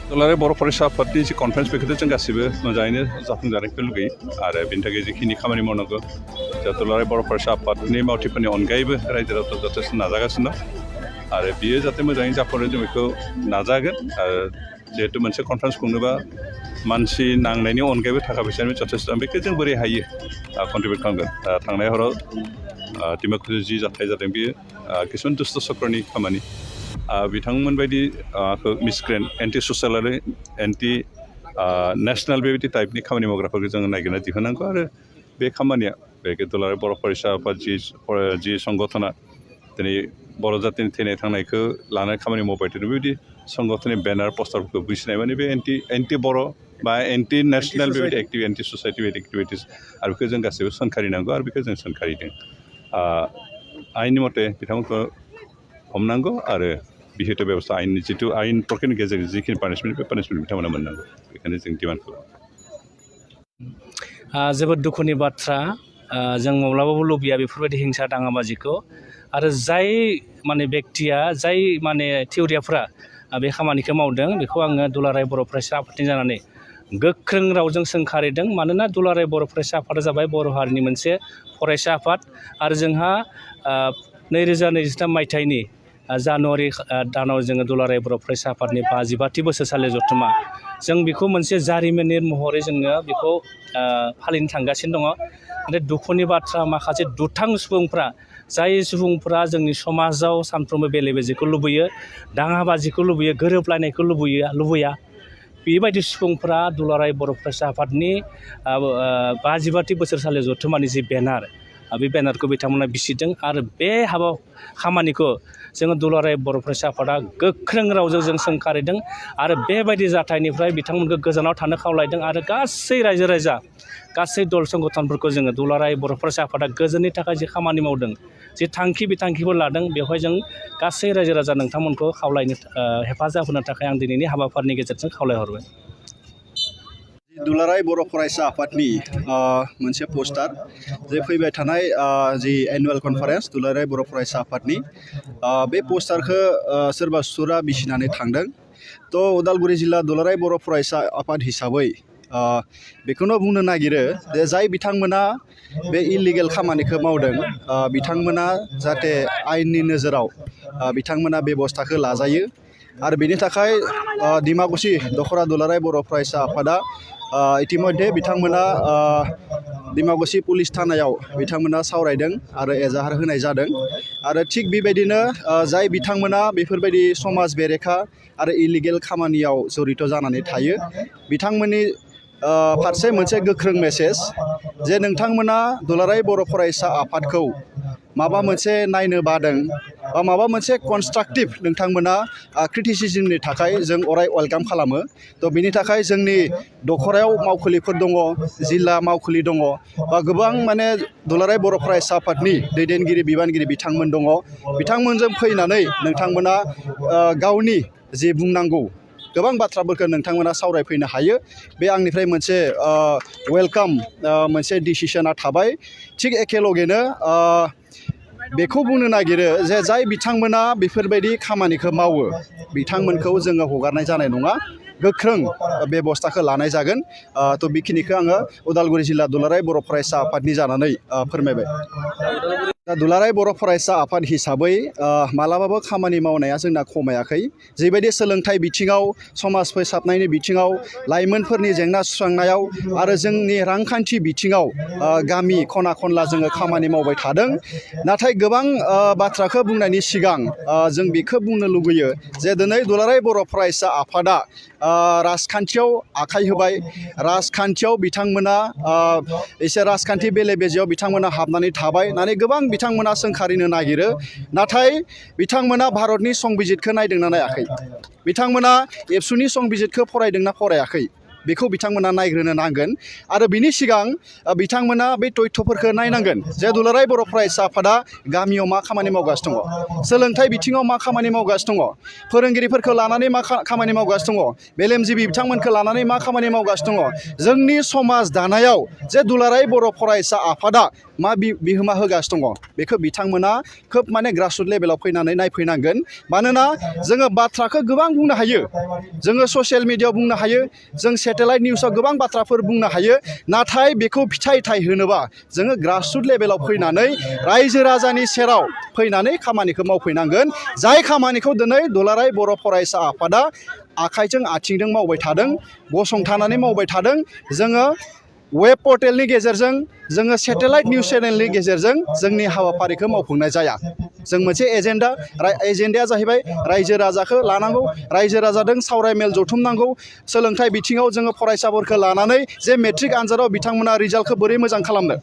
दुलाराय बर' फरायसा आफादनि जि कनफारेन्स बेखौथ' जों गासिबो मोजाङैनो जाफुंजानायखौ लुगैयो आरो बेनि थाखाय जिखिनि खामानि मावनांगौ जा दुलाराय बर' फरायसा आफादनि मावथिफोरनि अनगायैबो रायजो राजाफ्रा जथेस्थ' नाजागासिनो दं आरो बियो जाहाथे मोजाङै जाफुङो जों बेखौ नाजागोन आरो जिहेतु मोनसे कनफारेन्स खुंनोबा मानसि नांनायनि अनगायैबो थाखा फैसानि जथेस्थ' बेखौ जों बोरै हायो कन्ट्रिबिउट खालामगोन थांनाय हराव डिमाकुसियाव जि जाथाय जादों बेयो किसुमान दुष्ट चक्रनि खामानि बिथांमोन बायदि मिसक्रेन्ट एन्टि ससियेल आरो एन्टि नेसनेल बेबायदि टाइपनि खामानि मावग्राफोरखौ जोङो नागिरना दिहुननांगौ आरो बे खामानिया बे दुलाराय बर' फरायसा आफाद जि संगठना दिनै बर' जातिनि थैनाय थांनायखौ लानानै खामानि मावबाय थादों बेबायदि संगठननि बेनार पस्टारफोरखौ बुजिनाय माने बे एन्टि बर' बा एन्टि नेसनेल बेबायदि एन्टि ससाइटि बेबायदि एक्टिभिटिस आरो बेखौ जों गासैबो सोंखारिनांगौ आरो बेखौ जों सोंखारिदों आयेननि मथे बिथांमोनखौ हमनांगौ आरो बिहित बेबस्था आयेननि जिथु आयेन प्रक्रियानि गेजेरजों जिखिनि पानिशमेन्ट बे पानिशमेन्ट बिथांमोना मोननांगौ बेखायनो जों डिमान्ड खालामो जोबोद दुखुनि बाथ्रा जों माब्लाबाबो लुबैया बेफोरबायदि हिंसा दाङाबाजिखौ आरो जाय माने बेक्तिया जाय माने थिउरियाफ्रा बे खामानिखौ मावदों बेखौ आङो दुलाराय बर' फरायसा आफादनि जानानै गोख्रों रावजों सोंखारिदों मानोना दुलाराय बर' फरायसा आफादा जाबाय बर' हारिनि मोनसे फरायसा आफाद आरो जोंहा 2023 मायथाइनि जानुवारि दानाव जोङो दुलाराय बर' फरायसा आफादनि 52थि बोसोरसालि जथुम्मा जों बेखौ मोनसे जारिमिनारि महरै जोङो बेखौ फालिनो थांगासिनो दङ नाथाय दुखुनि बाथ्रा माखासे दुथां सुबुंफ्रा जाय सुबुंफ्रा जोंनि समाजाव सानफ्रोमबो बेले बेजेखौ लुबैयो दाङाबाजिखौ लुबैयो गोरोबलायनायखौ लुबैया बेबायदि सुबुंफ्रा दुलाराय बर' फरायसा आफादनि 52थि बोसोरसालि जथुम्मानि जि बेनार बे बेनारखौ बिथांमोना बिसिदों आरो बे खामानिखौ जोङो दुलाराय बर' फरायसा आफादा गोख्रों रावजों जों सोंखारिदों आरो बेबायदि जाथायनिफ्राय बिथांमोनखौ गोजानाव थानो खावलायदों आरो गासै रायजो राजा गासै दल संगठनफोरखौ जोङो दुलाराय बर' फरायसा आफादा गोजोननि थाखाय जि खामानि मावदों जि बिथांखिफोर लादों बेवहाय जों गासै रायजो राजा नोंथांमोनखौ खावलायनो हेफाजाब होनो थाखाय आं दिनैनि हाबाफारिनि गेजेरजों खावलायहरबाय दुलाराय बर' फरायसा आफादनि मोनसे पस्टार जे फैबाय थानाय जि एनुवेल कनफारेन्स दुलाराय बर' फरायसा आफादनि बे पस्टारखौ सोरबा सुथुरा बिसिनानै थांदों थ' उदालगुरि जिल्ला दुलाराय बर' फरायसा आफाद हिसाबै बेखौनो बुंनो नागिरो जे जाय बिथांमोना बे इलिगेल खामानिखौ मावदों बिथांमोना जाहाथे आयेननि नोजोराव बिथांमोना बेबस्थाखौ लाजायो आरो बेनि थाखाय डिमाकुसि दख'रा दुलाराय बर' फरायसा आफादा इतिमध्ये बिथांमोना डिमाकुसि पुलिस थानायाव बिथांमोना सावरायदों आरो एजाहार होनाय जादों आरो थिग बेबायदिनो जाय बिथांमोना बेफोरबायदि समाज बेरेखा आरो इलिगेल खामानियाव जड़ित जानानै थायो बिथांमोननि फारसे मोनसे गोख्रों मेसेज जे नोंथांमोना दुलाराय बर' फरायसा आफादखौ माबा मोनसे नायनो बादों बा माबा मोनसे कनस्ट्राक्टिभ नोंथांमोना क्रिटिसिजमनि थाखाय जों अराय वेलकाम खालामो थ' बिनि थाखाय जोंनि दख'रायाव मावखुलिफोर दङ जिल्ला मावखुलि दङ बा गोबां माने दुलाराय बर' फरायसा आफादनि दैदेनगिरि बिबानगिरि बिथांमोन दङ बिथांमोनजों फैनानै नोंथांमोना गावनि जि बुंनांगौ गोबां बाथ्राफोरखौ नोंथांमोना सावरायफैनो हायो बे आंनिफ्राय मोनसे वेलकाम मोनसे डिसिसना थाबाय थिग एखेलगेनो बेखौ बुंनो नागिरो जे जाय बिथांमोना बेफोरबायदि खामानिखौ मावो बिथांमोनखौ जोङो हगारनाय जानाय नङा गोख्रों बेबस्थाखौ लानाय जागोन थ' बेखिनिखौ आङो उदालगुरि जिल्ला दुलाराय बर' फरायसा आफादनि जानानै फोरमायबाय दुलाराय बर' फरायसा आफाद हिसाबै मालाबाबो खामानि मावनाया जोंना खमायाखै जेबायदि सोलोंथाइ बिथिङाव समाज फोसाबनायनि बिथिङाव लाइमोनफोरनि जेंना सुस्रांनायाव आरो जोंनि रांखान्थि बिथिङाव गामि खना खनला जोङो खामानि मावबाय थादों नाथाय गोबां बाथ्राखौ बुंनायनि सिगां जों बेखौ बुंनो लुगैयो जे दिनै दुलाराय बर' फरायसा आफादा राजखान्थियाव आखाइ होबाय राजखान्थियाव बिथांमोना एसे राजखान्थि बेले बेजेयाव बिथांमोना हाबनानै थाबाय नाथाय गोबां बिथांमोना सोंखारिनो नागिरो नाथाय बिथांमोना भारतनि संबिजितखौ नायदोंना नायाखै बिथांमोना एबसुनि संबिजितखौ फरायदोंना फरायाखै बेखौ बिथांमोना नायग्रोनो नांगोन आरो बिनि सिगां बिथांमोना बे तथ्यफोरखौ नायनांगोन जे दुलाराय बर' फरायसा आफादा गामियाव मा खामानि मावगासिनो दङ सोलोंथाइ बिथिङाव मा खामानि मावगासिनो दङ फोरोंगिरिफोरखौ लानानै मा खामानि मावगासिनो दङ मेलेमजिबि बिथांमोनखौ लानानै मा खामानि मावगासिनो दङ जोंनि समाज दानायाव जे दुलाराय बर' फरायसा आफादा मा बिहोमा होगासिनो दङ बेखौ बिथांमोना खोब माने ग्रासरुट लेभेलाव फैनानै नायफैनांगोन मानोना जोङो बाथ्राखौ गोबां बुंनो हायो जोङो ससियेल मिडियायाव बुंनो हायो जों सेटेलाइट निउसाव गोबां बाथ्राफोर बुंनो हायो नाथाय बेखौ फिथाइ होनोबा जोङो ग्रासरुट लेभेलाव फैनानै रायजो राजानि सेराव फैनानै खामानिखौ मावफैनांगोन जाय खामानिखौ दिनै दुलाराय बर' फरायसा आफादा आखाइजों आथिंजों मावबाय थादों गसंथानानै मावबाय थादों जोङो वेब पर्टेलनि गेजेरजों जोङो सेटेलाइट निउस चेनेलनि गेजेरजों जोंनि हाबाफारिखौ मावफुंनाय जाया जों मोनसे एजेन्डाया जाहैबाय रायजो राजाखौ लानांगौ रायजो राजाजों सावरायमेल जथुमनांगौ सोलोंथाइ बिथिङाव जोङो फरायसाफोरखौ लानानै जे मेट्रिक आनजादाव बिथांमोना रिजाल्टखौ बोरै मोजां खालामनो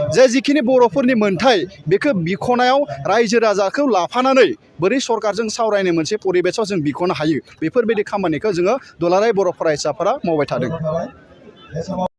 जे जिखिनि बर'फोरनि मोन्थाय बेखौ बिख'नायाव रायजो राजाखौ लाफानानै बोरै सरकारजों सावरायनो मोनसे परिबेसाव जों बिख'नो हायो बेफोरबायदि खामानिखौ जोङो दुलाराय बर' फरायसाफोरा मावबाय थादों